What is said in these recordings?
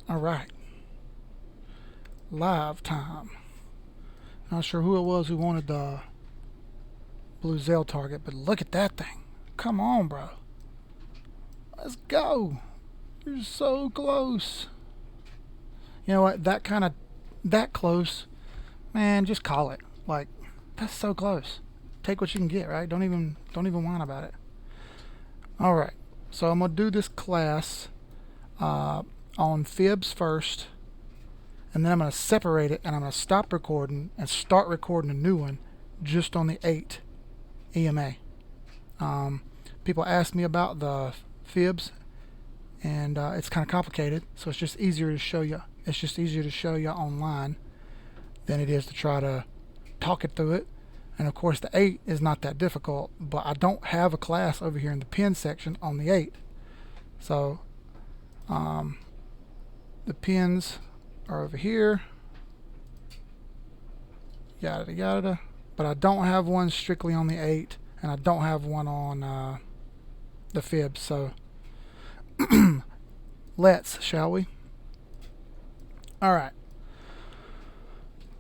All right. Live time. Not sure who it was who wanted the blue Zell target, but look at that thing. Come on, bro. Let's go. You're so close. You know what? That close, man, just call it. Like, that's so close. Take what you can get, right? Don't even whine about it. All right. So I'm gonna do this class on fibs first, and then I'm gonna separate it, and I'm gonna stop recording and start recording a new one just on the 8 EMA. People ask me about the fibs, and it's kind of complicated, so it's just easier to show you. It's just easier to show you online than it is to try to talk it through it. And of course, the 8 is not that difficult, but I don't have a class over here in the pin section on the 8. So the pins are over here, yada yada. But I don't have one strictly on the 8, and I don't have one on the fibs. So let's, shall we? All right.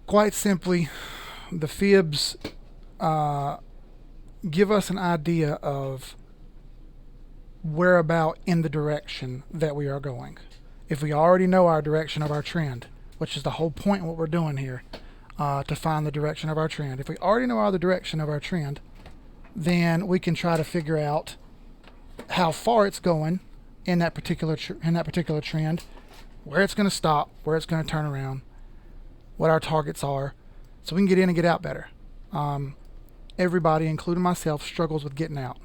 Quite simply, the fibs give us an idea of whereabout in the direction that we are going. If we already know our direction of our trend, which is the whole point of what we're doing here, to find the direction of our trend. If we already know the direction of our trend, then we can try to figure out how far it's going in that particular trend, where it's going to stop, where it's going to turn around, what our targets are, so we can get in and get out better. Everybody, including myself, struggles with getting out.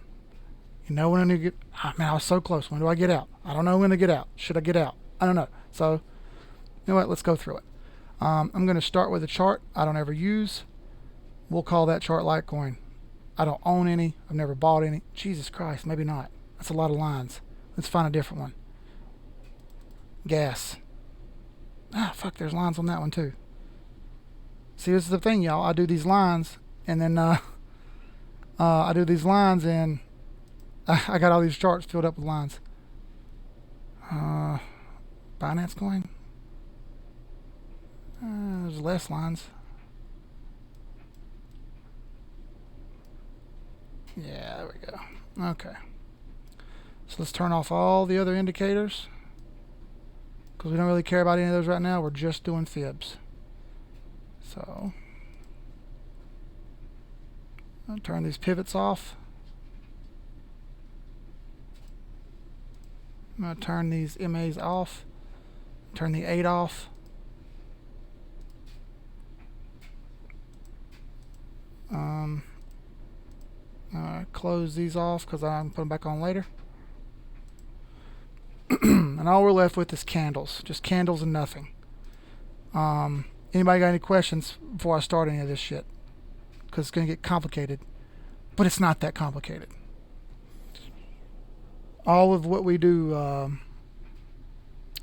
You know when to get, man, I was so close. When do I get out? I don't know when to get out. Should I get out? I don't know. So, you know what? Let's go through it. I'm going to start with a chart I don't ever use. We'll call that chart Litecoin. I don't own any. I've never bought any. Jesus Christ, maybe not. That's a lot of lines. Let's find a different one. Gas. Fuck, there's lines on that one too. See, this is the thing, y'all. I do these lines, and then I do these lines, and I got all these charts filled up with lines. Binance coin. There's less lines. Yeah, there we go. Okay. So let's turn off all the other indicators, because we don't really care about any of those right now. We're just doing fibs. So I'll turn these pivots off. I'm going to turn these MAs off. Turn the 8 off. Close these off because I'm putting them back on later. And all we're left with is candles. Just candles and nothing. Anybody got any questions before I start any of this shit? Because it's going to get complicated. But it's not that complicated. All of what we do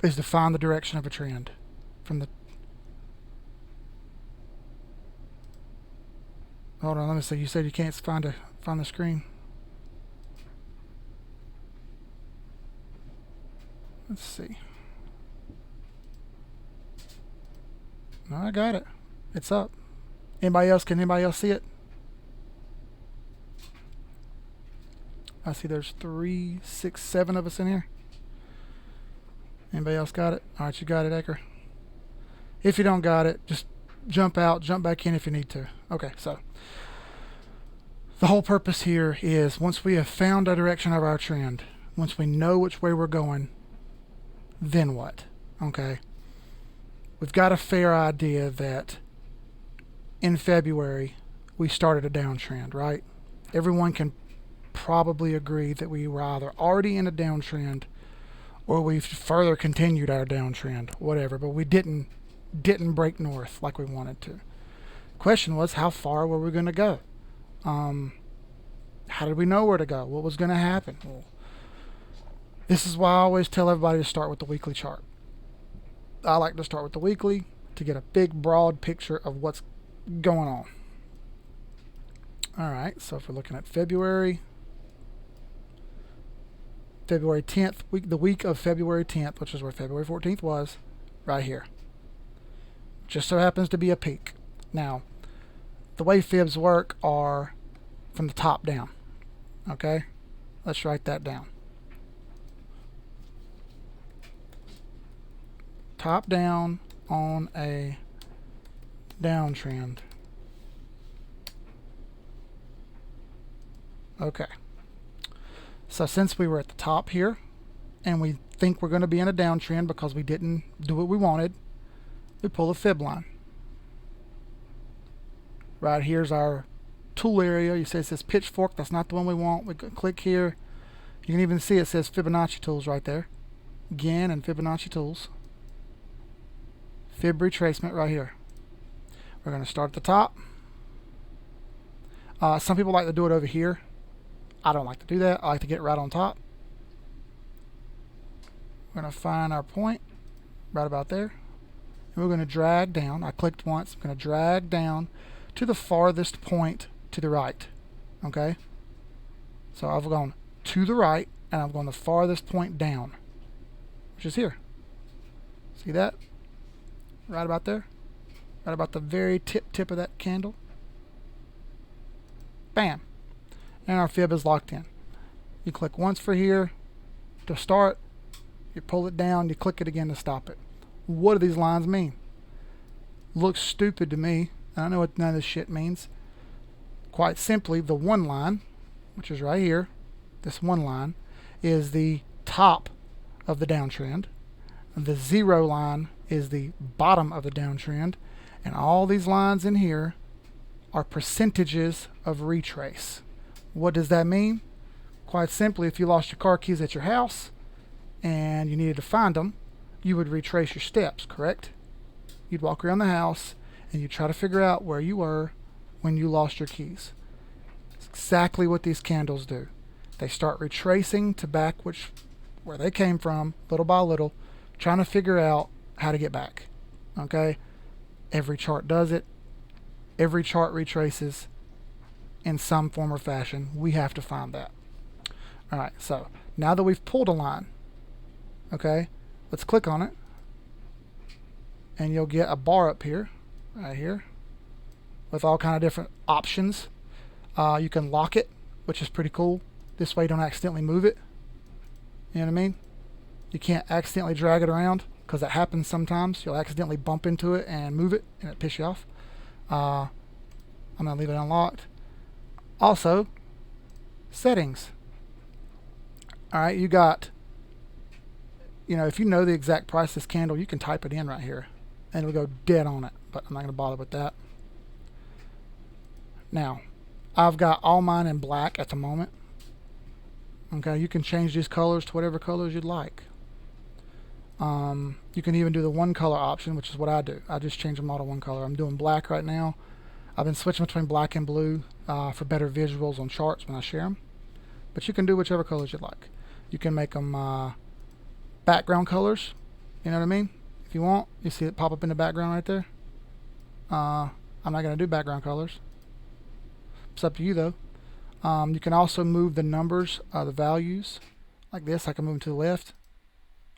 is to find the direction of a trend from the. Hold on, let me see. You said you can't find the screen. Let's see. No, I got it. It's up. Anybody else? Can anybody else see it? I see there's 3, 6, 7 of us in here. Anybody else got it? All right, you got it, Edgar. If you don't got it, just jump out, jump back in if you need to. Okay, so the whole purpose here is once we have found the direction of our trend, once we know which way we're going, then what? Okay. We've got a fair idea that in February we started a downtrend, right? Everyone can probably agree that we were either already in a downtrend or we've further continued our downtrend, whatever, but we didn't break north like we wanted to. The question was, how far were we going to go? How did we know where to go? What was going to happen? Well, this is why I always tell everybody to start with the weekly chart. I like to start with the weekly to get a big, broad picture of what's going on. All right, so if we're looking at February, February 10th, the week of February 10th, which is where February 14th was, right here. Just so happens to be a peak. Now, the way fibs work are from the top down. Okay? Let's write that down. Top down on a downtrend. Okay. So since we were at the top here, and we think we're going to be in a downtrend because we didn't do what we wanted, we pull a fib line. Right here's our tool area. You see it says pitchfork. That's not the one we want. We click here. You can even see it says Fibonacci tools right there. Again, and Fibonacci tools. Fib retracement right here. We're going to start at the top. Some people like to do it over here. I don't like to do that. I like to get right on top. We're going to find our point right about there. And we're going to drag down. I clicked once. I'm going to drag down to the farthest point to the right. Okay? So I've gone to the right, and I've gone the farthest point down, which is here. See that? Right about there. Right about the very tip of that candle. Bam. And our fib is locked in. You click once for here to start. You pull it down. You click it again to stop it. What do these lines mean? Looks stupid to me. I don't know what none of this shit means. Quite simply, the one line, which is right here, this one line, is the top of the downtrend. The 0 line is the bottom of the downtrend. And all these lines in here are percentages of retrace. What does that mean? Quite simply, if you lost your car keys at your house and you needed to find them, you would retrace your steps, correct? You'd walk around the house and you'd try to figure out where you were when you lost your keys. It's exactly what these candles do. They start retracing to back where they came from, little by little, trying to figure out how to get back. Okay? Every chart does it. Every chart retraces in some form or fashion. We have to find that. Alright, so now that we've pulled a line, okay, let's click on it. And you'll get a bar up here, right here, with all kind of different options. You can lock it, which is pretty cool. This way you don't accidentally move it. You know what I mean? You can't accidentally drag it around, because that happens sometimes. You'll accidentally bump into it and move it, and it piss you off. I'm going to leave it unlocked. Also, settings. Alright, you got, if you know the exact price of this candle, you can type it in right here, and it'll go dead on it, but I'm not going to bother with that. Now, I've got all mine in black at the moment. Okay, you can change these colors to whatever colors you'd like. You can even do the one color option, which is what I do. I just change them all to one color. I'm doing black right now. I've been switching between black and blue for better visuals on charts when I share them. But you can do whichever colors you like. You can make them background colors. You know what I mean? If you want, you see it pop up in the background right there. I'm not going to do background colors. It's up to you though. You can also move the numbers, the values, like this. I can move them to the left.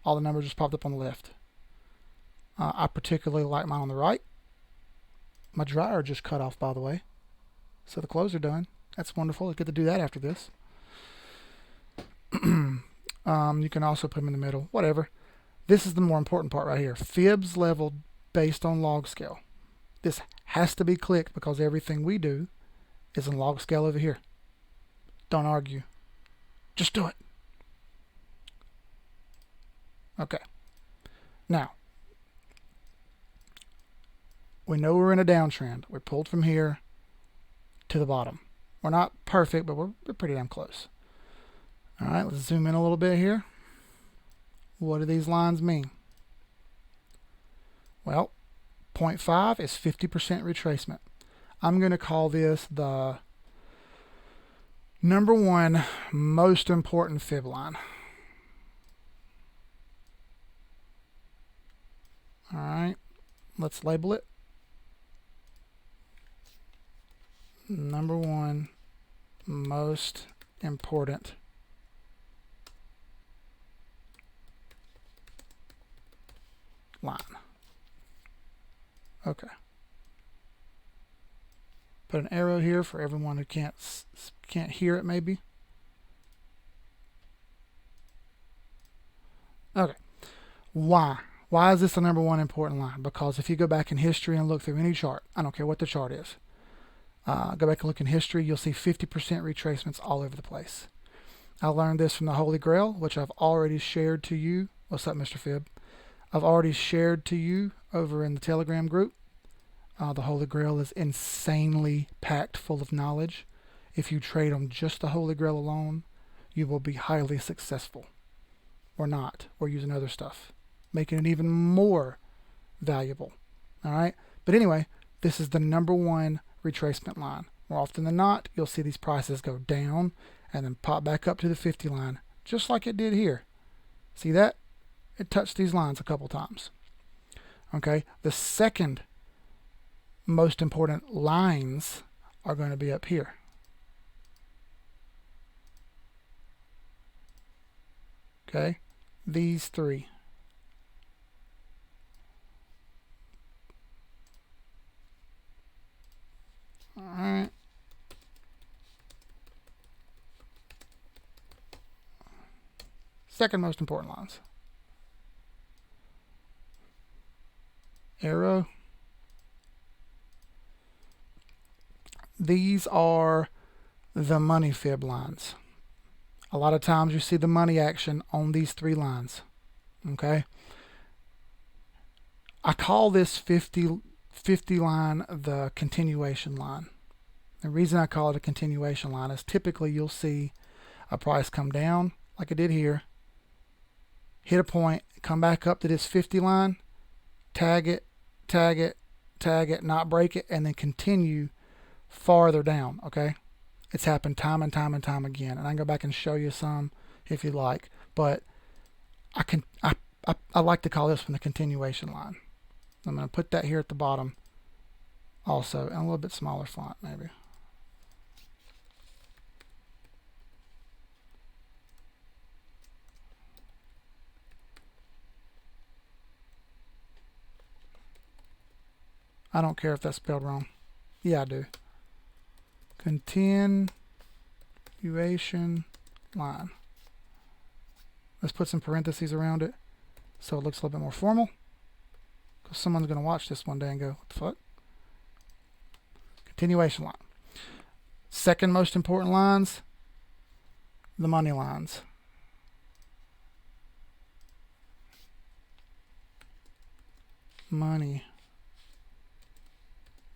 All the numbers just popped up on the left. I particularly like mine on the right. My dryer just cut off, by the way. So the clothes are done. That's wonderful. I get to do that after this. You can also put them in the middle. Whatever. This is the more important part right here. Fibs leveled based on log scale. This has to be clicked because everything we do is in log scale over here. Don't argue. Just do it. Okay. Now, we know we're in a downtrend. We're pulled from here to the bottom. We're not perfect, but we're pretty damn close. All right, let's zoom in a little bit here. What do these lines mean? Well, 0.5 is 50% retracement. I'm going to call this the number one most important fib line. All right, let's label it. Number one most important line. Okay. Put an arrow here for everyone who can't hear it maybe. Okay. Why? Why is this the number one important line? Because if you go back in history and look through any chart, I don't care what the chart is, go back and look in history, you'll see 50% retracements all over the place. I learned this from the Holy Grail, which I've already shared to you. What's up, Mr. Fib? I've already shared to you over in the Telegram group. The Holy Grail is insanely packed full of knowledge. If you trade on just the Holy Grail alone, you will be highly successful. Or not. Or using other stuff, making it even more valuable. All right. But anyway, this is the number one retracement line. More often than not, you'll see these prices go down and then pop back up to the 50 line, just like it did here. See that? It touched these lines a couple times. Okay. The second most important lines are going to be up here. Okay. These three. All right. Second most important lines. Arrow. These are the money fib lines. A lot of times you see the money action on these three lines. Okay. I call this 50 line the continuation line. The reason I call it a continuation line is typically you'll see a price come down like it did here, hit a point, come back up to this 50 line, tag it, tag it, tag it, not break it, and then continue farther down. Okay. It's happened time and time and time again, and I can go back and show you some if you like, but I like to call this one the continuation line. I'm going to put that here at the bottom also, and a little bit smaller font maybe. I don't care if that's spelled wrong. Yeah, I do. Continuation line. Let's put some parentheses around it so it looks a little bit more formal, because someone's going to watch this one day and go, what the fuck? Continuation line. Second most important lines, the money lines. Money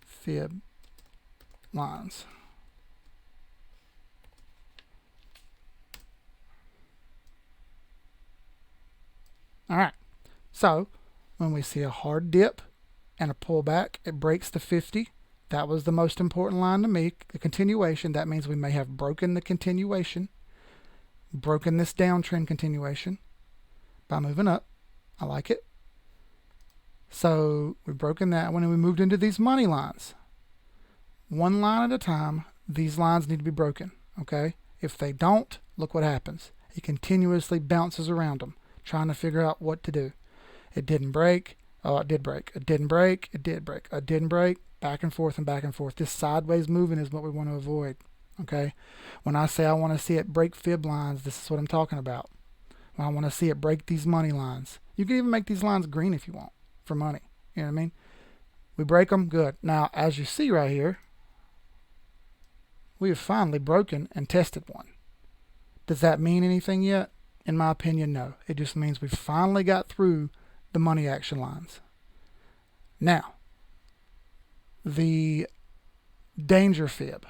fib lines. All right. So when we see a hard dip and a pullback, it breaks the 50. That was the most important line to me. The continuation, that means we may have broken the continuation, broken this downtrend continuation by moving up. I like it. So we've broken that one and we moved into these money lines. One line at a time, these lines need to be broken. Okay? If they don't, look what happens. It continuously bounces around them, trying to figure out what to do. It didn't break. Oh, it did break. It didn't break. It did break. It didn't break. Back and forth and back and forth. This sideways moving is what we want to avoid. Okay? When I say I want to see it break fib lines, this is what I'm talking about. When I want to see it break these money lines. You can even make these lines green if you want for money. You know what I mean? We break them, good. Now, as you see right here, we have finally broken and tested one. Does that mean anything yet? In my opinion, no. It just means we finally got through the money action lines. Now, the danger fib.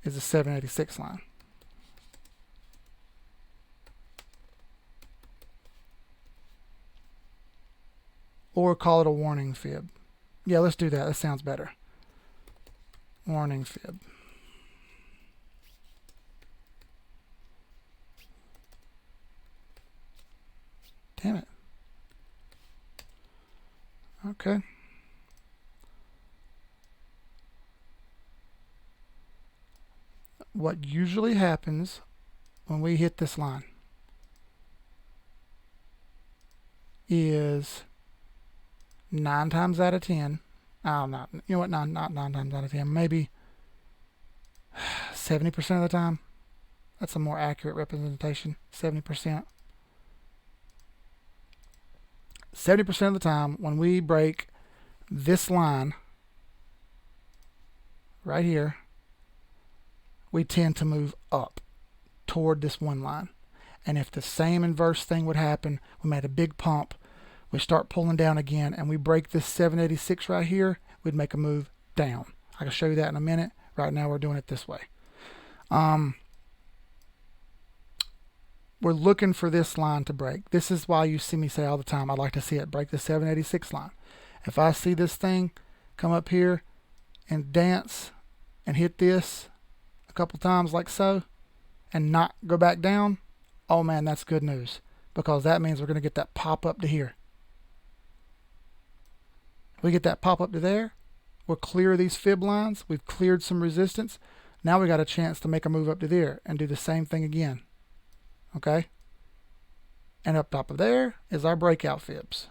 Is the 786 line. Or call it a warning fib. Yeah, let's do that. That sounds better. Warning fib. Damn it. Okay. What usually happens when we hit this line is 9 times out of 10. Not, you know what, not 9 times out of 10, maybe 70% of the time. That's a more accurate representation, 70%. 70% of the time when we break this line right here, we tend to move up toward this one line. And if the same inverse thing would happen, we made a big pump, we start pulling down again, and we break this 786 right here, we'd make a move down. I can show you that in a minute. Right now we're doing it this way. We're looking for this line to break. This is why you see me say all the time, I'd like to see it break the 786 line. If I see this thing come up here and dance and hit this a couple times like so and not go back down, oh man, that's good news, because that means we're going to get that pop up to here. We get that pop up to there, we'll clear these fib lines, we've cleared some resistance. Now we got a chance to make a move up to there and do the same thing again. Okay? And up top of there is our breakout fibs.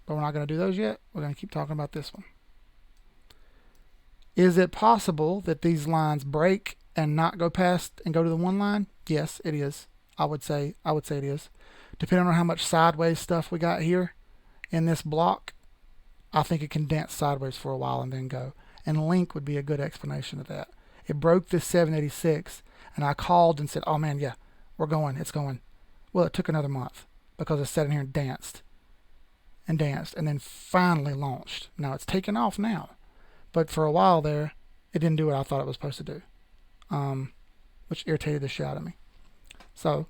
But we're not going to do those yet. We're going to keep talking about this one. Is it possible that these lines break and not go past and go to the one line? Yes, it is. I would say it is. Depending on how much sideways stuff we got here in this block, I think it can dance sideways for a while and then go. And link would be a good explanation of that. It broke this 786, and I called and said, oh man, yeah, we're going, it's going. Well, it took another month because it sat in here and danced, and then finally launched. Now it's taken off now, but for a while there, it didn't do what I thought it was supposed to do, which irritated the shit out of me. So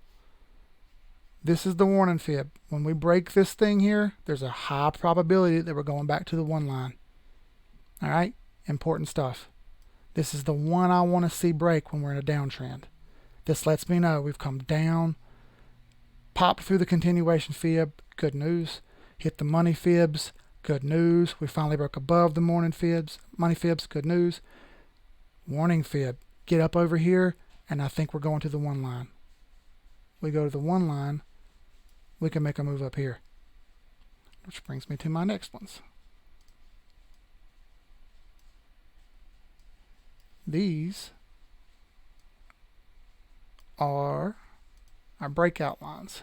this is the warning fib. When we break this thing here, there's a high probability that we're going back to the one line. All right, important stuff. This is the one I want to see break when we're in a downtrend. This lets me know we've come down, popped through the continuation fib, good news. Hit the money fibs, good news. We finally broke above the morning fibs, money fibs, good news. Warning fib, get up over here, and I think we're going to the one line. We go to the one line, we can make a move up here. Which brings me to my next ones. These are our breakout lines.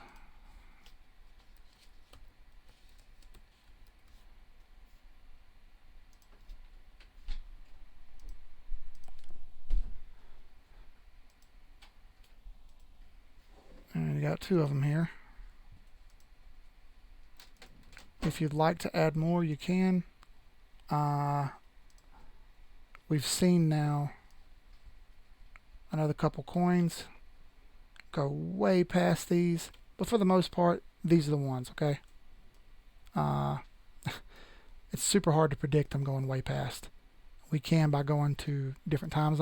And you got two of them here. If you'd like to add more, you can. We've seen now another couple coins go way past these, but for the most part, these are the ones, okay? It's super hard to predict them going way past. We can by going to different time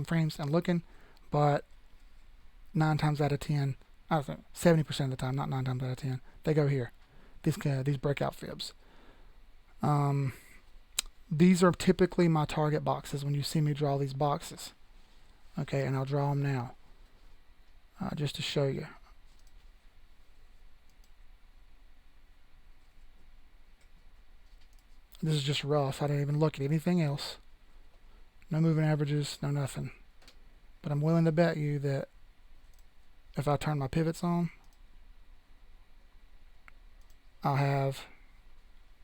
frames and looking, but 9 times out of 10, I think 70% of the time, not 9 times out of 10, they go here. These breakout fibs. These are typically my target boxes when you see me draw these boxes. Okay, and I'll draw them now just to show you. This is just rough. I didn't even look at anything else. No moving averages, no nothing. But I'm willing to bet you that if I turn my pivots on, I'll have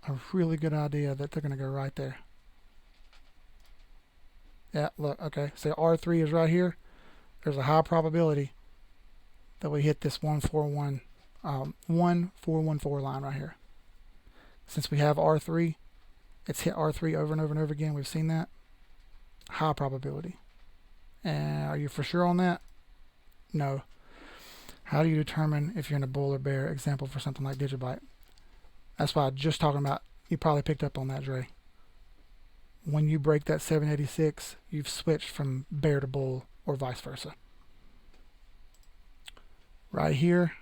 a really good idea that they're going to go right there. Yeah, look, okay. So R3 is right here. There's a high probability that we hit this 1414 line right here. Since we have R3, it's hit R3 over and over and over again. We've seen that. High probability. And are you for sure on that? No. How do you determine if you're in a bull or bear? Example for something like Digibyte. That's why I was just talking about, you probably picked up on that, Dre. When you break that 786, you've switched from bear to bull or vice versa. Right here.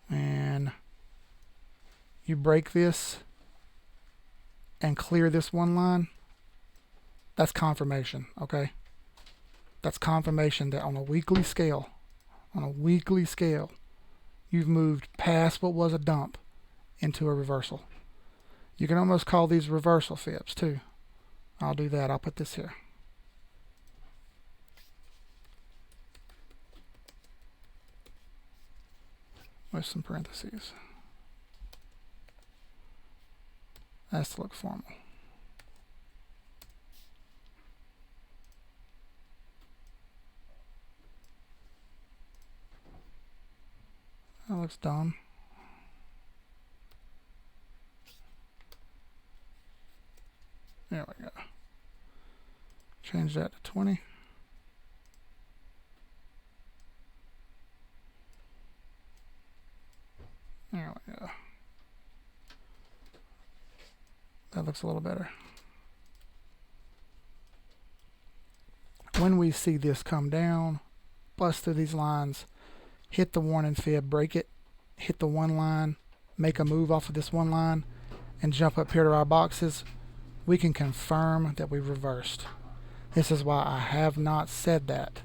And you break this and clear this one line. That's confirmation, okay? That's confirmation that on a weekly scale, you've moved past what was a dump into a reversal. You can almost call these reversal fibs too. I'll do that. I'll put this here. With some parentheses. Has to look formal. That looks dumb. There we go. Change that to 20. There we go. That looks a little better. When we see this come down, bust through these lines, hit the warning fib, break it, hit the one line, make a move off of this one line, and jump up here to our boxes, we can confirm that we've reversed. This is why I have not said that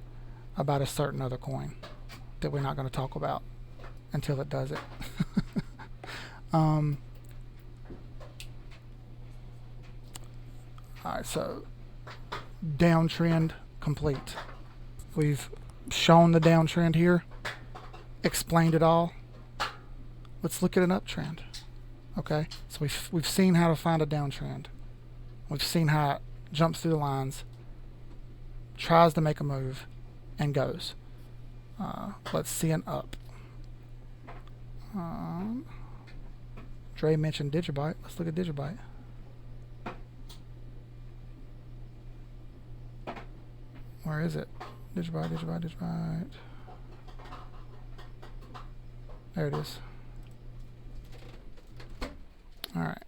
about a certain other coin that we're not going to talk about until it does it. Alright, so downtrend complete. We've shown the downtrend here, explained it all. Let's look at an uptrend. Okay, so we've seen how to find a downtrend. We've seen how it jumps through the lines, tries to make a move, and goes. Let's see an up. Dre mentioned Digibyte. Let's look at Digibyte. Where is it? Digibyte. There it is. All right.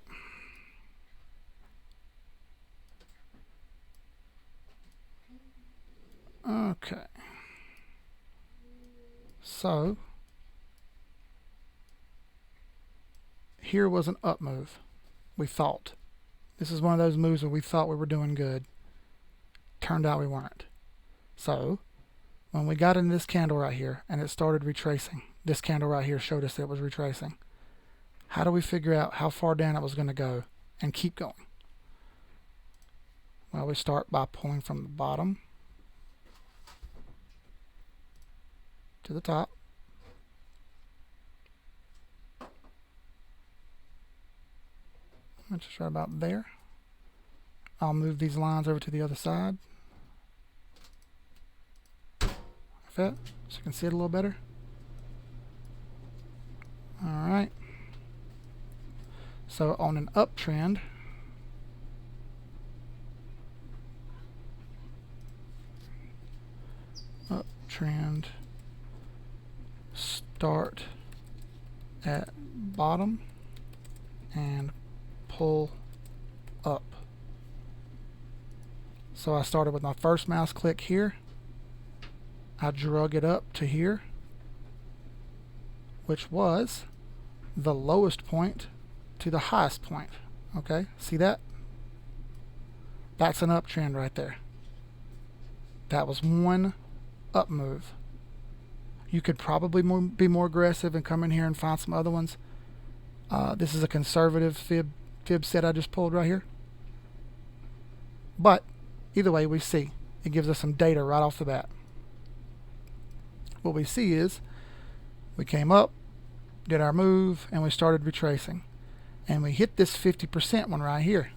Okay. So here was an up move. We thought. This is one of those moves where we thought we were doing good. Turned out we weren't. So when we got in this candle right here and it started retracing, this candle right here showed us that it was retracing. How do we figure out how far down it was going to go and keep going? Well, we start by pulling from the bottom to the top. Which is right about there. I'll move these lines over to the other side. Like that, so you can see it a little better. Alright. So on an uptrend, start at bottom and pull up. So I started with my first mouse click here. I drug it up to here, which was the lowest point to the highest point. Okay, see that? That's an uptrend right there. That was one up move. You could probably be more aggressive and come in here and find some other ones. This is a conservative fib set I just pulled right here. But either way, we see it gives us some data right off the bat. What we see is we came up, did our move, and we started retracing. And we hit this 50% one right here.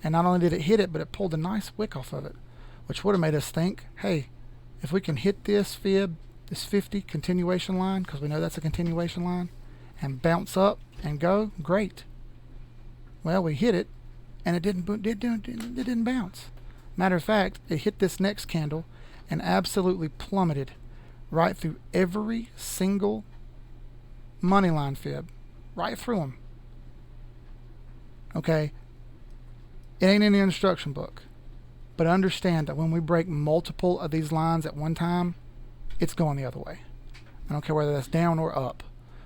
And not only did it hit it, but it pulled a nice wick off of it, which would have made us think, hey, if we can hit this fib, this 50 continuation line, because we know that's a continuation line, and bounce up and go, great. Well, we hit it, and it didn't bounce. Matter of fact, it hit this next candle and absolutely plummeted right through every single money line fib, right through them. Okay, it ain't in the instruction book, but understand that when we break multiple of these lines at one time, it's going the other way. I don't care whether that's down or up.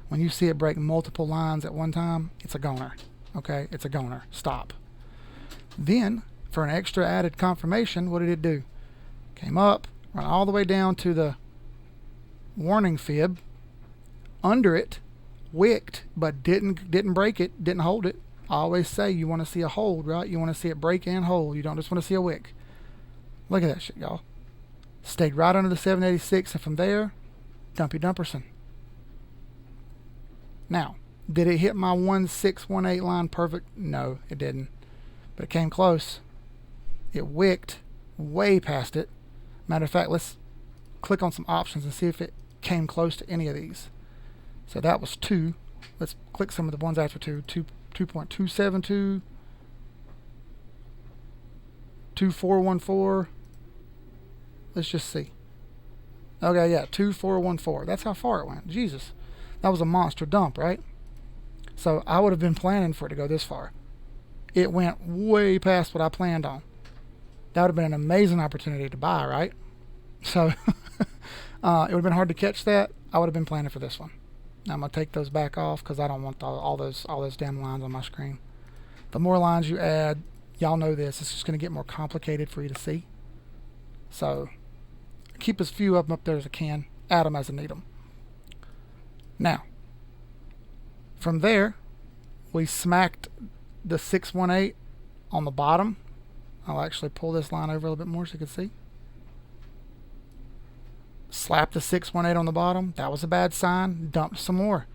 When you see it break multiple lines at one time, it's a goner. Okay, it's a goner. Stop. Then, for an extra added confirmation, what did it do? Came up, went all the way down to the warning fib, under it, wicked, but didn't break it, didn't hold it. I always say you want to see a hold, right? You want to see it break and hold. You don't just want to see a wick. Look at that shit, y'all. Stayed right under the 786, and from there, Dumpy Dumperson. Now, did it hit my 1618 line perfect? No, it didn't. But it came close. It wicked way past it. Matter of fact, let's click on some options and see if it came close to any of these. So that was 2. Let's click some of the ones after 2. 2.272, 2414. Let's just see. Okay, yeah, 2414. That's how far it went. Jesus. That was a monster dump, right? So I would have been planning for it to go this far. It went way past what I planned on. That would have been an amazing opportunity to buy, right? So it would have been hard to catch that. I would have been planning for this one. Now I'm going to take those back off because I don't want all those damn lines on my screen. The more lines you add, y'all know this, it's just going to get more complicated for you to see. So keep as few of them up there as I can. Add them as I need them. Now, from there, we smacked the 618 on the bottom. I'll actually pull this line over a little bit more so you can see. Slap the 618 on the bottom. That was a bad sign. Dumped some more.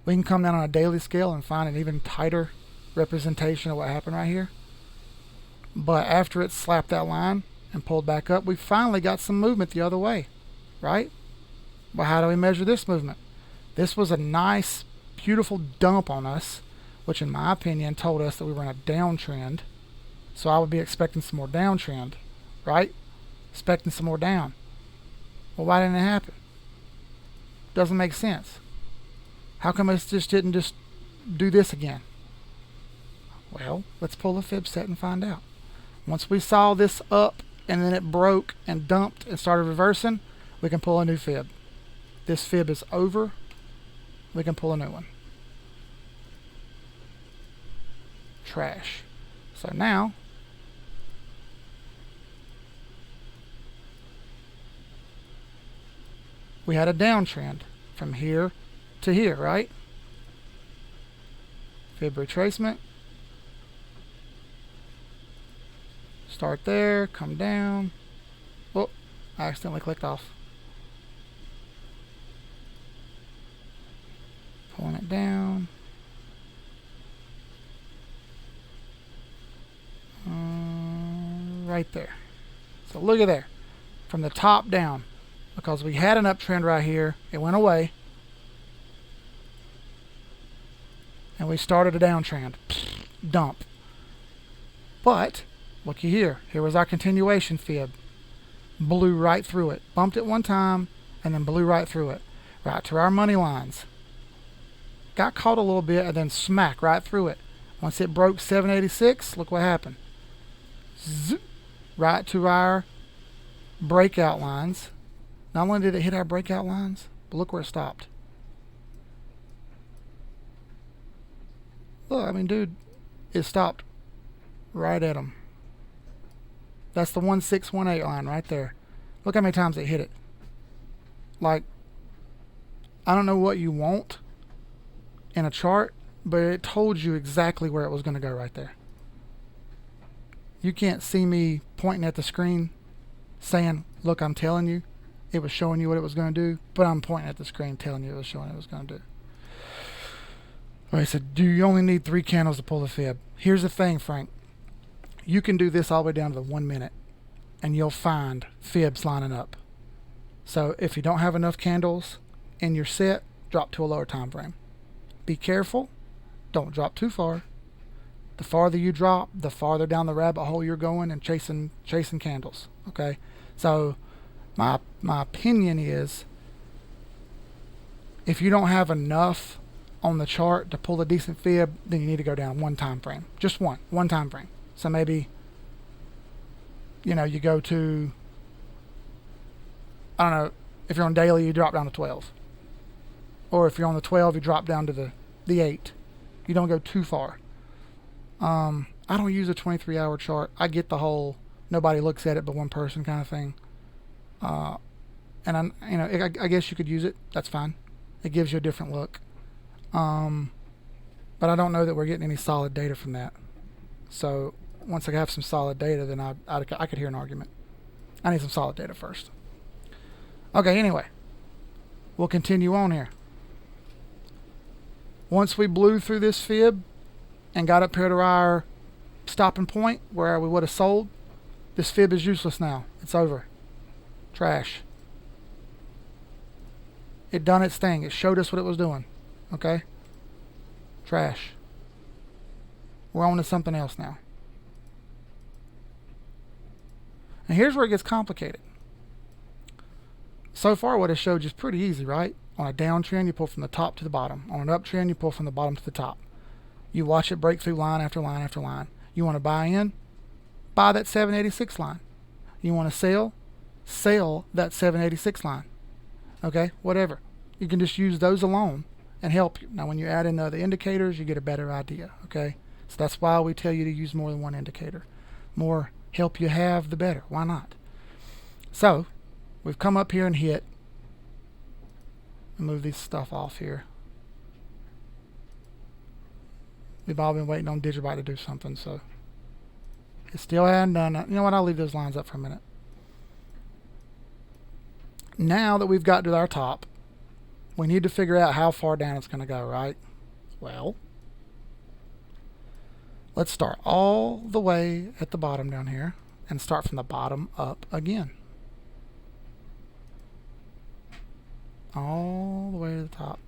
We can come down on a daily scale and find an even tighter representation of what happened right here. But after it slapped that line and pulled back up, we finally got some movement the other way, right? Well, how do we measure this movement? This was a nice, beautiful dump on us, which in my opinion told us that we were in a downtrend. So I would be expecting some more downtrend, right? Expecting some more down. Well, why didn't it happen? Doesn't make sense. How come it just didn't just do this again? Well, let's pull the fib set and find out. Once we saw this up and then it broke and dumped and started reversing, we can pull a new fib. This fib is over. We can pull a new one. Trash. So now, we had a downtrend from here to here, right? Fib retracement. Start there, come down. Oh, I accidentally clicked off. Pulling it down. Right there. So look at there. From the top down. Because we had an uptrend right here. It went away. And we started a downtrend. Dump. But, looky here. Here was our continuation fib. Blew right through it. Bumped it one time, and then blew right through it. Right to our money lines. Got caught a little bit, and then smack right through it. Once it broke 786, look what happened. Zip, right to our breakout lines. Not only did it hit our breakout lines, but look where it stopped. Look, I mean, dude, it stopped right at them. That's the 1618 line right there. Look how many times it hit it. Like, I don't know what you want in a chart, but it told you exactly where it was going to go right there. You can't see me pointing at the screen saying, look, I'm telling you. It was showing you what it was going to do, but I'm pointing at the screen telling you it was showing what it was going to do. Alright, so do you only need 3 candles to pull the fib? Here's the thing, Frank. You can do this all the way down to the 1 minute, and you'll find fibs lining up. So if you don't have enough candles in your set, drop to a lower time frame. Be careful. Don't drop too far. The farther you drop, the farther down the rabbit hole you're going and chasing candles. Okay? So my opinion is, if you don't have enough on the chart to pull a decent fib, then you need to go down 1 time frame. Just one time frame. So maybe, you know, you go to, I don't know, if you're on daily, you drop down to 12. Or if you're on the 12, you drop down to the 8. You don't go too far. I don't use a 23-hour chart. I get the whole nobody looks at it but one person kind of thing. And I guess you could use it. That's fine. It gives you a different look. But I don't know that we're getting any solid data from that. So once I have some solid data, then I could hear an argument. I need some solid data first. Okay, anyway, we'll continue on here. Once we blew through this fib and got up here to our stopping point where we would have sold, this fib is useless now. It's over. Trash. It done its thing. It showed us what it was doing. Okay? Trash. We're on to something else now. And here's where it gets complicated. So far what I showed you is pretty easy, right? On a downtrend, you pull from the top to the bottom. On an uptrend, you pull from the bottom to the top. You watch it break through line after line after line. You want to buy in? Buy that 786 line. You want to sell? Sell that 786 line. Okay? Whatever. You can just use those alone and help you. Now, when you add in the other indicators, you get a better idea. Okay? So that's why we tell you to use more than one indicator. More help you have, the better. Why not? So, we've come up here and hit. Move this stuff off here. We've all been waiting on Digibyte to do something, so it still hadn't done that. You know what? I'll leave those lines up for a minute. Now that we've got to our top, we need to figure out how far down it's going to go, right? Well, let's start all the way at the bottom down here and start from the bottom up again. All the way to the top.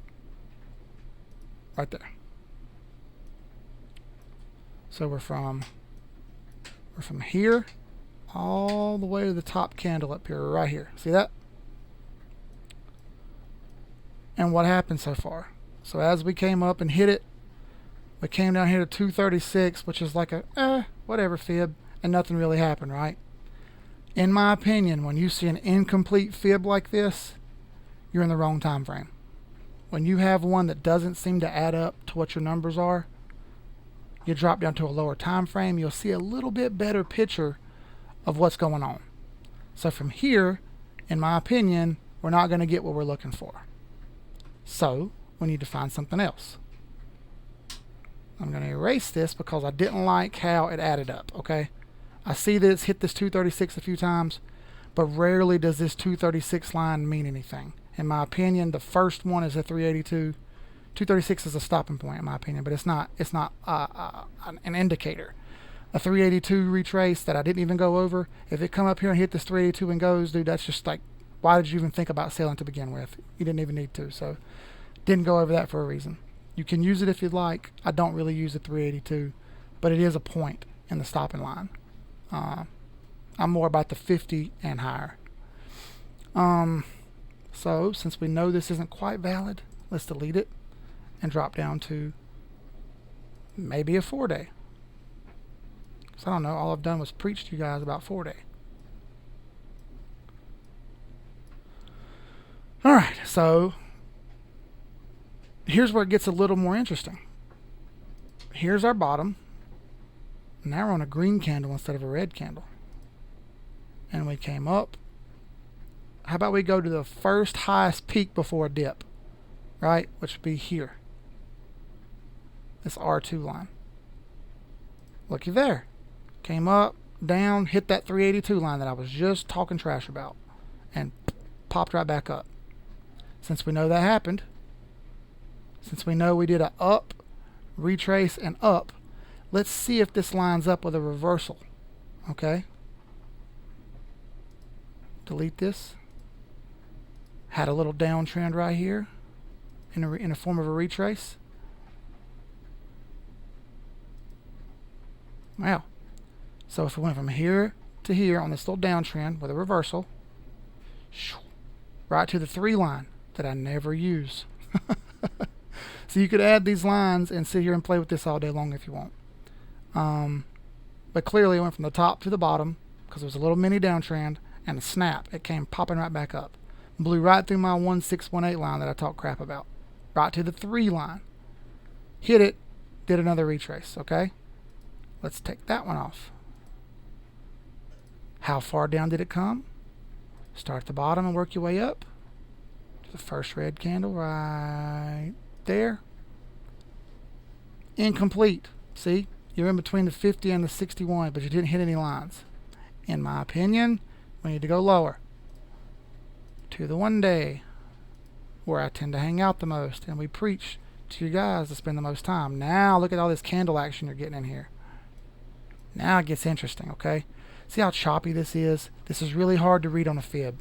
Right there. So we're from here all the way to the top candle up here, right here. See that? And what happened so far? So as we came up and hit it, we came down here to 236, which is like a whatever fib, and nothing really happened, right? In my opinion, when you see an incomplete fib like this, you're in the wrong time frame. When you have one that doesn't seem to add up to what your numbers are, you drop down to a lower time frame, you'll see a little bit better picture of what's going on. So from here, in my opinion, we're not going to get what we're looking for. So we need to find something else. I'm going to erase this because I didn't like how it added up, okay? I see that it's hit this 236 a few times, but rarely does this 236 line mean anything. In my opinion, the first one is a 382. 236 is a stopping point, in my opinion, but it's not an indicator. A 382 retrace that I didn't even go over, if it come up here and hit this 382 and goes, dude, that's just like, why did you even think about selling to begin with? You didn't even need to, so didn't go over that for a reason. You can use it if you'd like. I don't really use the 382, but it is a point in the stopping line. I'm more about the 50 and higher. So since we know this isn't quite valid, let's delete it and drop down to maybe a 4-day. So I don't know, all I've done was preach to you guys about 4-day. Alright, so here's where it gets a little more interesting. Here's our bottom. Now we're on a green candle instead of a red candle. And we came up. How about we go to the first highest peak before a dip, right? Which would be here. This R2 line. Looky there. Came up, down, hit that 382 line that I was just talking trash about. And popped right back up. Since we know that happened, since we know we did a up, retrace, and up, let's see if this lines up with a reversal. Okay? Delete this. Had a little downtrend right here in a form of a retrace. Wow. So if we went from here to here on this little downtrend with a reversal, right to the 3 line that I never use. So you could add these lines and sit here and play with this all day long if you want. But clearly it went from the top to the bottom because it was a little mini downtrend, and a snap, it came popping right back up. Blew right through my 1618 line that I talked crap about. Right to the 3 line. Hit it, did another retrace, okay? Let's take that one off. How far down did it come? Start at the bottom and work your way up to the first red candle right there. Incomplete. See? You're in between the 50 and the 61, but you didn't hit any lines. In my opinion, we need to go lower to the 1 day, where I tend to hang out the most, and we preach to you guys to spend the most time. Now look at all this candle action you're getting in here. Now it gets interesting, okay? See how choppy this is? This is really hard to read on a fib,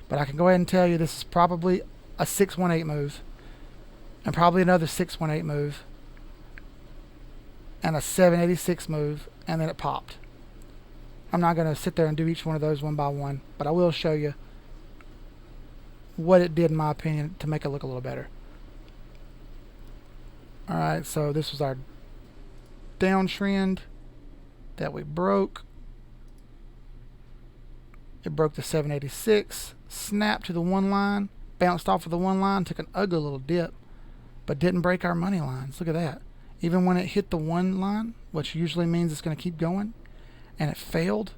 but I can go ahead and tell you this is probably a 618 move, and probably another 618 move, and a 786 move, and then it popped. I'm not going to sit there and do each one of those one by one, but I will show you what it did in my opinion to make it look a little better. Alright, so this was our downtrend that we broke. It broke the 786, snapped to the one line, bounced off of the one line, took an ugly little dip, but didn't break our money lines. Look at that. Even when it hit the one line, which usually means it's going to keep going, and it failed,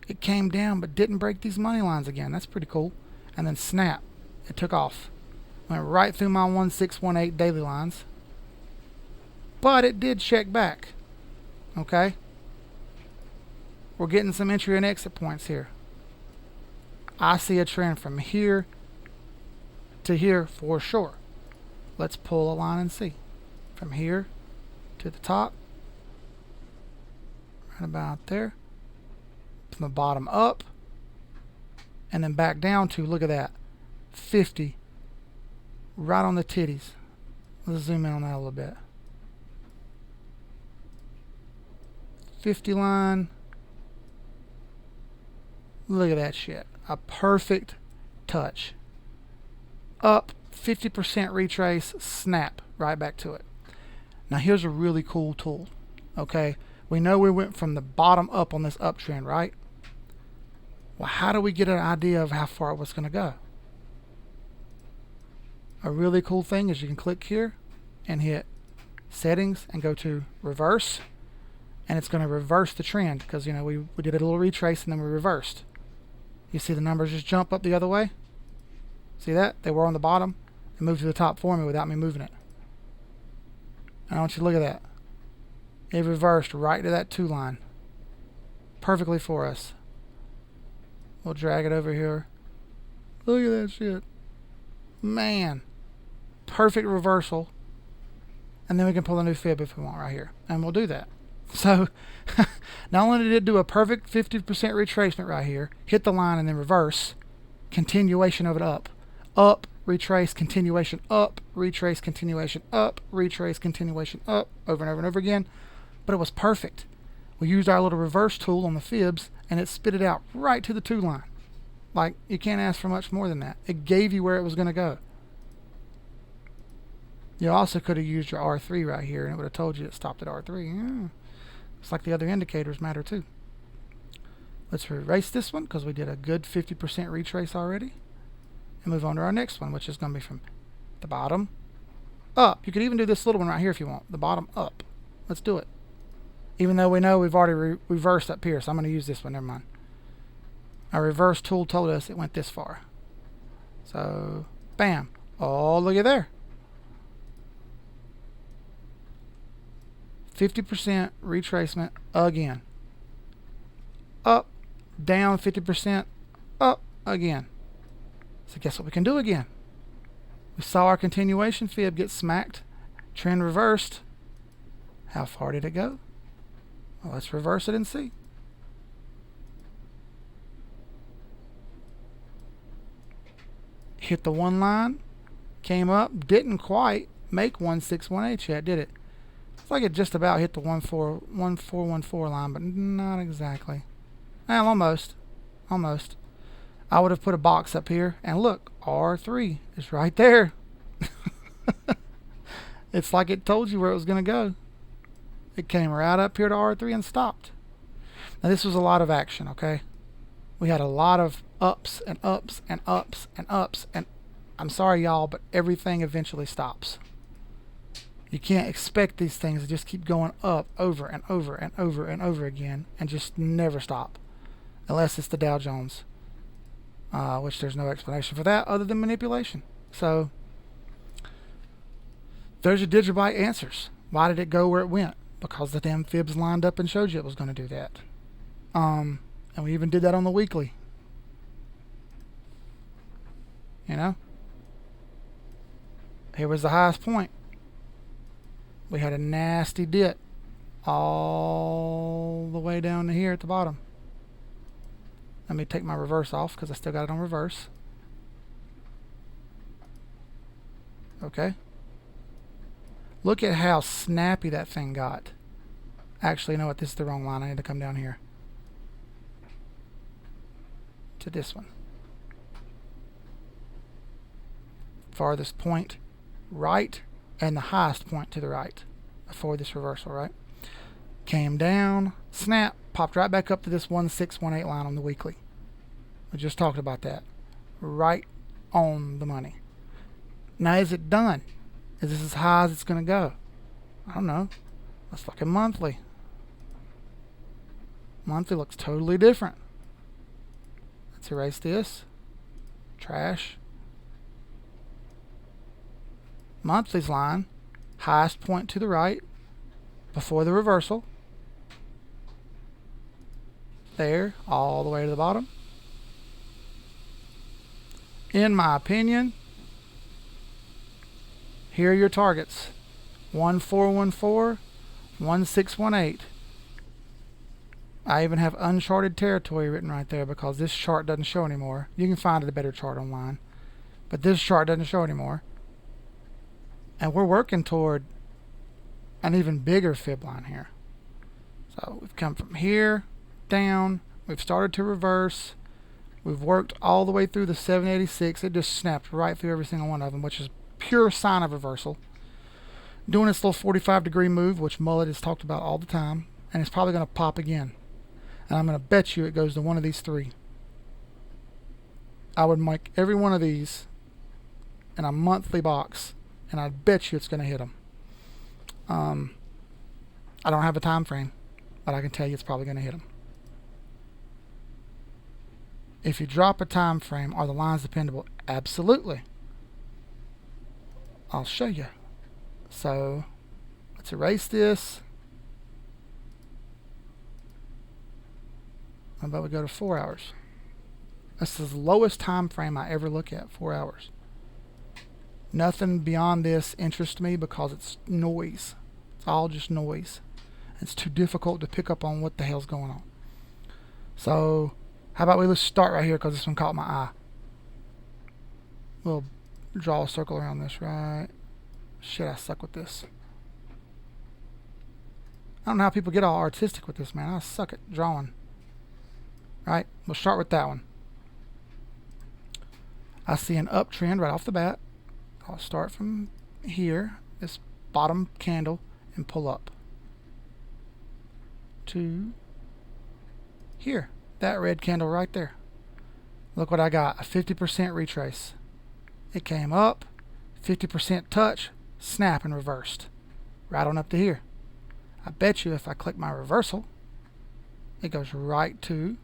it came down but didn't break these money lines again. That's pretty cool. And then snap. It took off. Went right through my 1618 daily lines. But it did check back. Okay? We're getting some entry and exit points here. I see a trend from here to here for sure. Let's pull a line and see. From here to the top. Right about there. From the bottom up. And then back down to, look at that, 50. Right on the titties. Let's zoom in on that a little bit. 50 line. Look at that shit. A perfect touch. Up 50% retrace, snap right back to it. Now here's a really cool tool. Okay, we know we went from the bottom up on this uptrend, right? Well, how do we get an idea of how far it was going to go? A really cool thing is you can click here and hit settings and go to reverse, and it's going to reverse the trend because, you know, we did a little retrace and then we reversed. You see the numbers just jump up the other way? See that? They were on the bottom and moved to the top for me without me moving it. And I want you to look at that. It reversed right to that 2 line. Perfectly for us. We'll drag it over here. Look at that shit. Man. Perfect reversal. And then we can pull a new fib if we want right here. And we'll do that. So, not only did it do a perfect 50% retracement right here, hit the line and then reverse, continuation of it up. Up, retrace, continuation, up, retrace, continuation, up, retrace, continuation, up, over and over and over again. But it was perfect. We used our little reverse tool on the fibs, and it spit it out right to the 2 line. Like, you can't ask for much more than that. It gave you where it was going to go. You also could have used your R3 right here, and it would have told you it stopped at R3. Yeah. It's like the other indicators matter too. Let's erase this one because we did a good 50% retrace already. And move on to our next one, which is going to be from the bottom up. You could even do this little one right here if you want. The bottom up. Let's do it. Even though we know we've already reversed up here, so I'm going to use this one. Never mind. Our reverse tool told us it went this far. So, bam. Oh, look at there. 50% retracement again. Up, down 50%, up again. So guess what we can do again? We saw our continuation fib get smacked. Trend reversed. How far did it go? Well, let's reverse it and see. Hit the 1 line. Came up. Didn't quite make 1618 yet, did it? It's like it just about hit the 1414 line, but not exactly. Well, almost. Almost. I would have put a box up here, and look, R3 is right there. It's like it told you where it was going to go. It came right up here to R3 and stopped. Now this was a lot of action, okay? We had a lot of ups and ups and ups and ups, and I'm sorry y'all, but everything eventually stops. You can't expect these things to just keep going up over and over and over and over again and just never stop. unless it's the Dow Jones, which there's no explanation for that other than manipulation. So there's your Digibyte answers. Why did it go where it went? Because the damn fibs lined up and showed you it was going to do that. And we even did that on the weekly. You know? Here was the highest point. We had a nasty dip all the way down to here at the bottom. Let me take my reverse off because I still got it on reverse. Okay. Look at how snappy that thing got. Actually, you know what? This is the wrong line. I need to come down here to this one. Farthest point right and the highest point to the right before this reversal, right? Came down, snap, popped right back up to this 1618 line on the weekly. We just talked about that. Right on the money. Now, is it done? Is this as high as it's going to go? I don't know. Let's look at monthly. Monthly looks totally different. Let's erase this. Trash. Monthly's line, highest point to the right before the reversal. There, all the way to the bottom. In my opinion, here are your targets. 1414, 1618. I even have uncharted territory written right there because this chart doesn't show anymore. You can find a better chart online, but this chart doesn't show anymore. And we're working toward an even bigger fib line here. So we've come from here down. We've started to reverse. We've worked all the way through the 786. It just snapped right through every single one of them, which is pure sign of reversal. Doing this little 45-degree move, which Mullet has talked about all the time, and it's probably going to pop again. And I'm going to bet you it goes to one of these three. I would make every one of these in a monthly box, and I bet you it's going to hit them. I don't have a time frame, but I can tell you it's probably going to hit them. If you drop a time frame, are the lines dependable? Absolutely. I'll show you. So let's erase this. How about we go to 4 hours? This is the lowest time frame I ever look at, 4 hours. Nothing beyond this interests me because it's noise. It's all just noise. It's too difficult to pick up on what the hell's going on. So how about we just start right here because this one caught my eye. We'll draw a circle around this, right? Shit, I suck with this. I don't know how people get all artistic with this, man. I suck at drawing. Right? We'll start with that one. I see an uptrend right off the bat. I'll start from here, this bottom candle, and pull up to here. That red candle right there. Look what I got, a 50% retrace. It came up, 50% touch, snap, and reversed. Right on up to here. I bet you if I click my reversal, it goes right to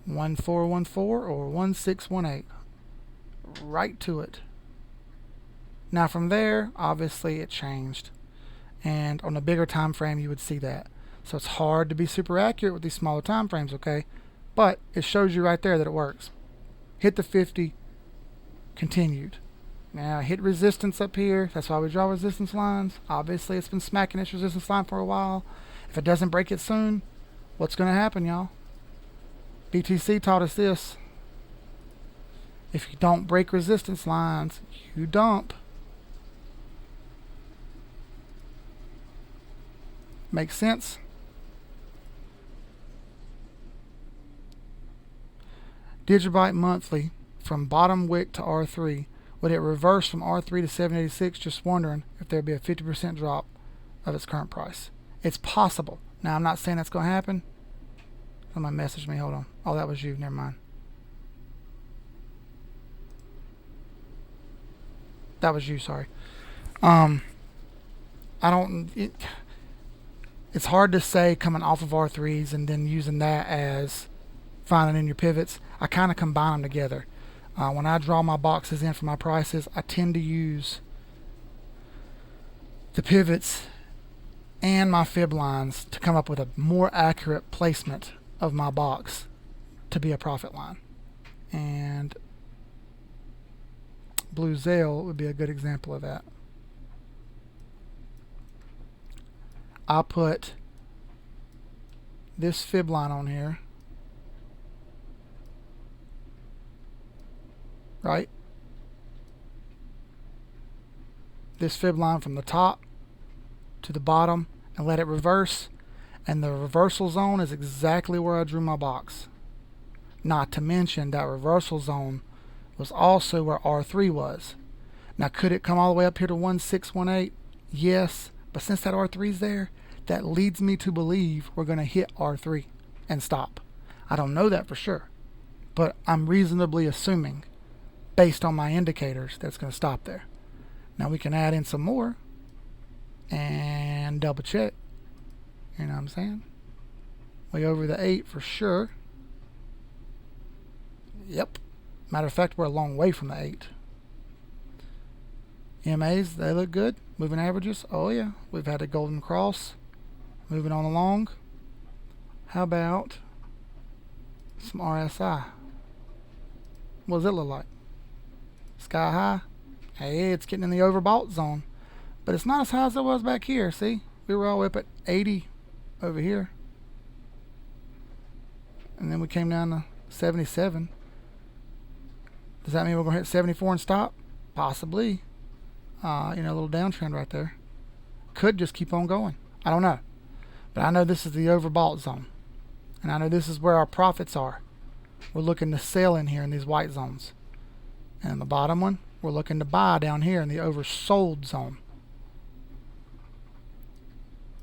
1414 or 1618. Right to it. Now from there, obviously it changed. And on a bigger time frame, you would see that. So it's hard to be super accurate with these smaller time frames, okay? But it shows you right there that it works. Hit the 50, continued. Now hit resistance up here. That's why we draw resistance lines. Obviously it's been smacking its resistance line for a while. If it doesn't break it soon, what's going to happen, y'all? BTC taught us this. If you don't break resistance lines, you dump. Makes sense? Digibyte monthly from bottom wick to R3. Would it reverse from R3 to 786? Just wondering if there'd be a 50% drop of its current price. It's possible. Now I'm not saying that's going to happen. Somebody messaged me. Hold on. Oh, that was you. Never mind. That was you. Sorry. I don't. it's hard to say coming off of R3s and then using that as finding in your pivots. I kind of combine them together. When I draw my boxes in for my prices, I tend to use the pivots and my fib lines to come up with a more accurate placement of my box to be a profit line. And Blue Zale would be a good example of that. I put this fib line on here, right? This fib line from the top to the bottom and let it reverse, and the reversal zone is exactly where I drew my box. Not to mention that reversal zone was also where R3 was. Now, could it come all the way up here to 1618? Yes, but since that R3's there, that leads me to believe we're going to hit R3 and stop. I don't know that for sure, but I'm reasonably assuming, based on my indicators, that it's going to stop there. Now we can add in some more and double check. You know what I'm saying? Way over the 8 for sure. Yep. Matter of fact, we're a long way from the 8. MAs, they look good. Moving averages, oh yeah. We've had a golden cross. Moving on along. How about some RSI? What does it look like? Sky high. Hey, it's getting in the overbought zone. But it's not as high as it was back here, see? We were all up at 80 over here. And then we came down to 77. Does that mean we're going to hit 74 and stop? Possibly. A little downtrend right there. Could just keep on going. I don't know. But I know this is the overbought zone. And I know this is where our profits are. We're looking to sell in here in these white zones. And the bottom one, we're looking to buy down here in the oversold zone.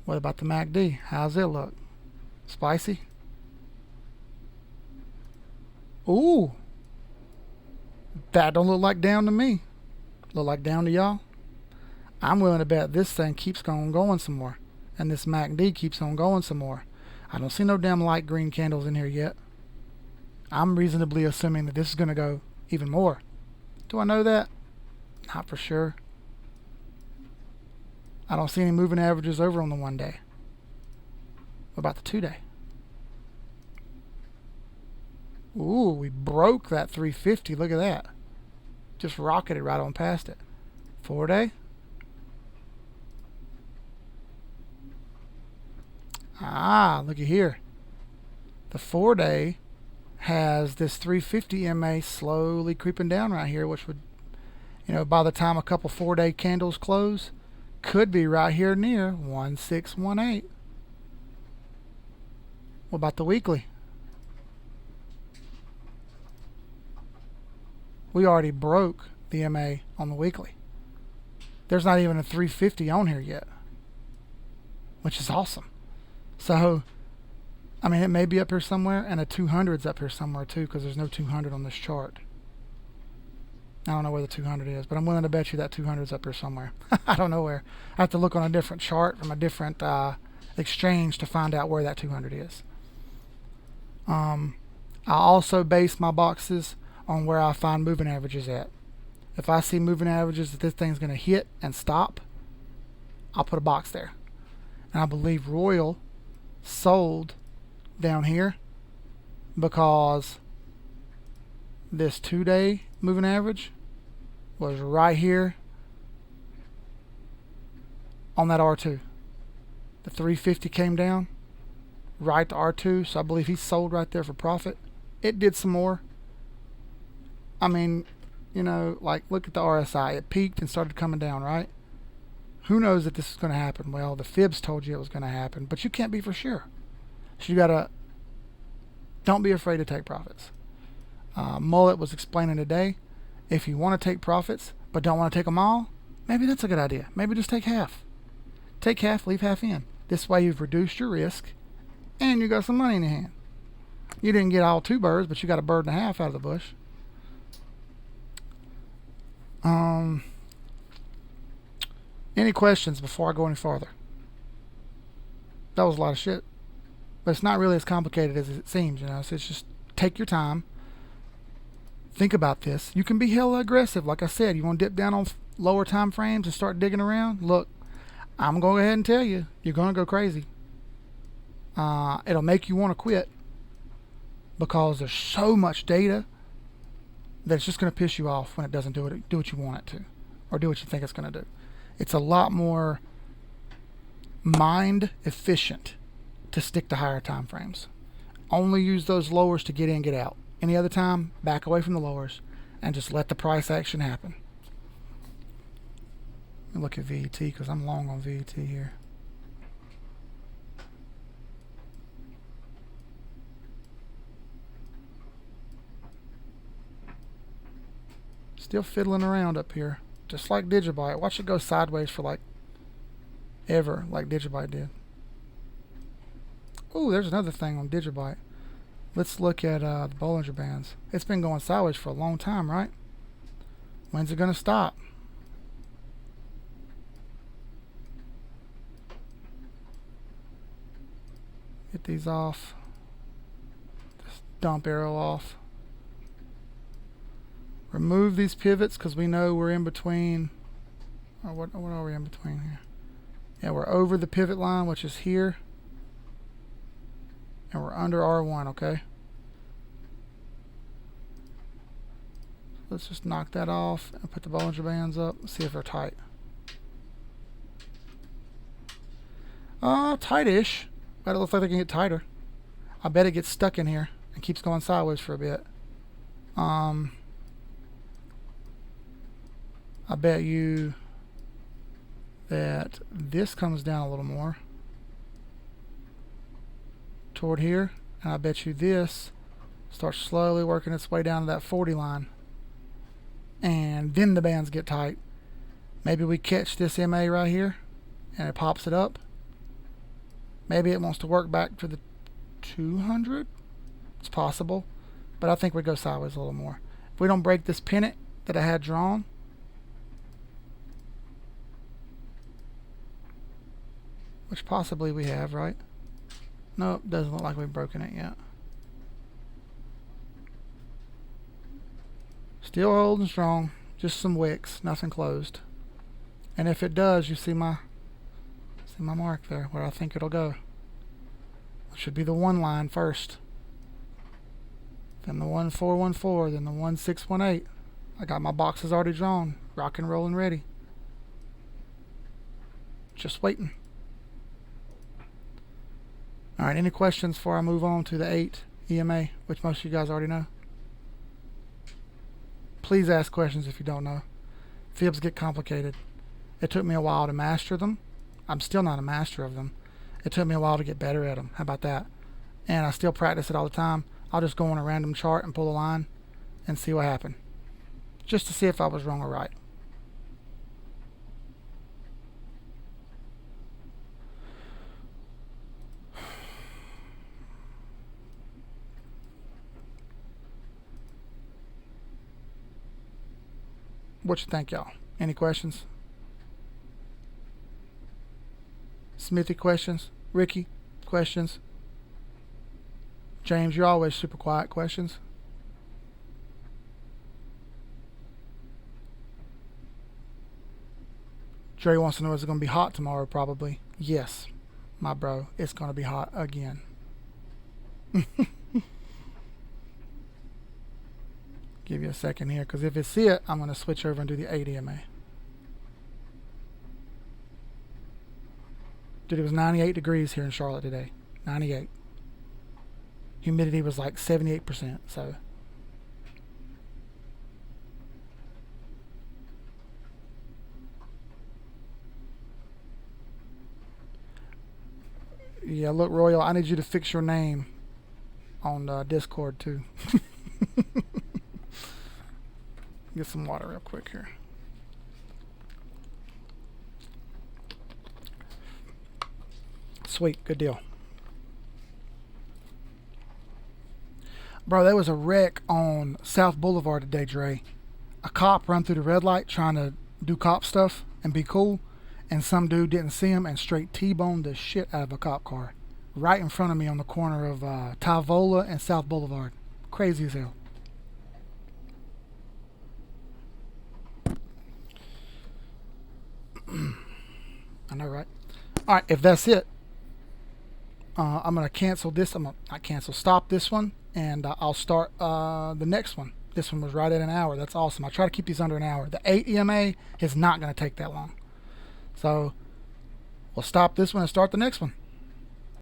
What about the MACD? How's it look? Spicy? Ooh. That don't look like down to me. Look like down to y'all? I'm willing to bet this thing keeps on going some more. And this MACD keeps on going some more. I don't see no damn light green candles in here yet. I'm reasonably assuming that this is going to go even more. Do I know that? Not for sure. I don't see any moving averages over on the 1 day. What about the 2 day? Ooh, we broke that 350. Look at that. Just rocketed right on past it. 4 day. Look at here. The 4 day has this 350 MA slowly creeping down right here, which would, by the time a couple 4 day candles close, could be right here near 1618. What about the weekly? We already broke the MA on the weekly. There's not even a 350 on here yet, which is awesome. So, it may be up here somewhere, and a 200's up here somewhere too, because there's no 200 on this chart. I don't know where the 200 is, but I'm willing to bet you that 200's up here somewhere. I don't know where. I have to look on a different chart from a different exchange to find out where that 200 is. I also base my boxes on where I find moving averages at. If I see moving averages that this thing's going to hit and stop, I'll put a box there. And I believe Royal sold down here because this 2 day moving average was right here on that R2. The 350 came down right to R2, so I believe he sold right there for profit. It did some more. Look at the RSI. It peaked and started coming down, right? Who knows if this is going to happen? Well, the fibs told you it was going to happen, but you can't be for sure. So don't be afraid to take profits. Mullet was explaining today, if you want to take profits, but don't want to take them all, maybe that's a good idea. Maybe just take half. Take half, leave half in. This way you've reduced your risk, and you got some money in your hand. You didn't get all 2 birds, but you got a bird and a half out of the bush. Any questions before I go any farther? That was a lot of shit. But it's not really as complicated as it seems, you know. So it's just take your time. Think about this. You can be hella aggressive. Like I said, you want to dip down on lower time frames and start digging around. Look, I'm going to go ahead and tell you, you're going to go crazy. It'll make you want to quit because there's so much data that it's just going to piss you off when it doesn't do what you want it to, or do what you think it's going to do. It's a lot more mind efficient to stick to higher time frames. Only use those lowers to get in, get out. Any other time, back away from the lowers and just let the price action happen. Let me look at VET because I'm long on VET here. Still fiddling around up here, just like Digibyte. Watch it go sideways for like ever, like Digibyte did. Oh, there's another thing on Digibyte. Let's look at the Bollinger Bands. It's been going sideways for a long time, right? When's it going to stop? Get these off. Just dump arrow off. Remove these pivots because we know we're in between. Or what are we in between here? Yeah, we're over the pivot line, which is here. And we're under R1, okay? Let's just knock that off and put the Bollinger Bands up and see if they're tight. Tight-ish. But it looks like they can get tighter. I bet it gets stuck in here and keeps going sideways for a bit. I bet you that this comes down a little more toward here, and I bet you this starts slowly working its way down to that 40 line, and then the bands get tight. Maybe we catch this MA right here and it pops it up. Maybe it wants to work back to the 200. It's possible, but I think we'd go sideways a little more. If we don't break this pennant that I had drawn, which possibly we have, right? Nope, doesn't look like we've broken it yet. Still holding strong, just some wicks, nothing closed. And if it does, you see my mark there where I think it'll go. It should be the 1 line first, then the 1414, then the 1618. I got my boxes already drawn, rock and roll and ready. Just waiting. Alright, any questions before I move on to the 8 EMA, which most of you guys already know? Please ask questions if you don't know. Fibs get complicated. It took me a while to master them. I'm still not a master of them. It took me a while to get better at them. How about that? And I still practice it all the time. I'll just go on a random chart and pull a line and see what happened, just to see if I was wrong or right. What you think, y'all? Any questions? Smithy, questions? Ricky, questions? James, you're always super quiet. Questions? Dre wants to know, is it going to be hot tomorrow? Probably. Yes, my bro. It's going to be hot again. Give you a second here, because if it's it, I'm going to switch over and do the 8 EMA. Dude, it was 98 degrees here in Charlotte today. 98. Humidity was like 78%, so. Yeah, look, Royal, I need you to fix your name on Discord, too. Get some water real quick here. Sweet, good deal. Bro, there was a wreck on South Boulevard today, Dre. A cop run through the red light trying to do cop stuff and be cool, and some dude didn't see him and straight T-boned the shit out of a cop car right in front of me on the corner of Tyvola and South Boulevard. Crazy as hell. I know, right? All right, if that's it, I'm gonna cancel this. I'm gonna not cancel, stop this one, and I'll start the next one. This one was right at an hour. That's awesome. I try to keep these under an hour. The 8 EMA is not gonna take that long, so we'll stop this one and start the next one.